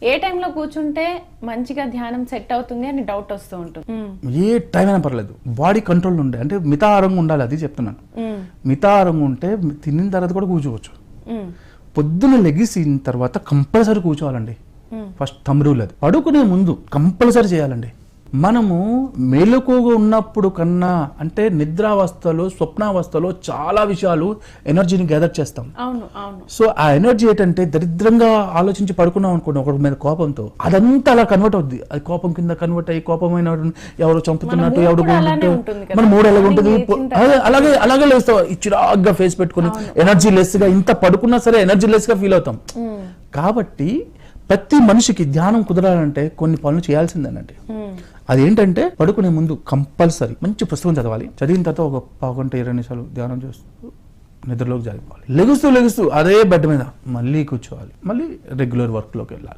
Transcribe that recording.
ఏ టైంలో కూర్చుంటే మంచిగా ధ్యానం సెట్ అవుతుంది అని డౌట్ వస్తూ ఉంటుంది? ఏ టైం అయినా పర్లేదు, బాడీ కంట్రోల్ ఉండే అంటే మితాహారంగా ఉండాలి, అది చెప్తున్నాను. మితాహారంగా ఉంటే తినిన తర్వాత కూడా కూర్చోవచ్చు. పొద్దున లెగిసిన తర్వాత కంపల్సరీ కూర్చోవాలండి. ఫస్ట్ థంబ్ రూల్ అది. పడుకునే ముందు కంపల్సరీ చేయాలండి. మనము మెలకువగా ఉన్నప్పుడు కన్నా అంటే నిద్రావస్థలో స్వప్నావస్థలో చాలా విషయాలు ఎనర్జీని గ్యాదర్ చేస్తాం. సో ఆ ఎనర్జీ ఏంటంటే దరిద్రంగా ఆలోచించి పడుకున్నాం అనుకోండి ఒకరి మీద కోపంతో, అదంతా అలా కన్వర్ట్ అవుద్ది. అది కోపం కింద కన్వర్ట్ అయ్యి కోపమైన ఎవరు చంపుతున్నట్టు ఎవరు మన మూడు ఎలాగ ఉంటుంది, అలాగే అలాగే లేస్తాం చిరాగ్గా ఫేస్ పెట్టుకుని ఎనర్జీ లెస్ గా, ఇంత పడుకున్నా సరే ఎనర్జీ లెస్ గా ఫీల్ అవుతాం. కాబట్టి ప్రతి మనిషికి ధ్యానం కుదరాలంటే కొన్ని పనులు చేయాల్సిందేనండి. అదేంటంటే పడుకునే ముందు కంపల్సరీ మంచి పుస్తకం చదవాలి. చదివిన తర్వాత ఒక 10 గంట 20 నిమిషాలు ధ్యానం చేస్తూ నిద్రలోకి జారిపోవాలి. లెగుస్తూ అదే బెడ్ మీద మళ్ళీ కూర్చోవాలి, మళ్ళీ రెగ్యులర్ వర్క్ లోకి వెళ్ళాలి.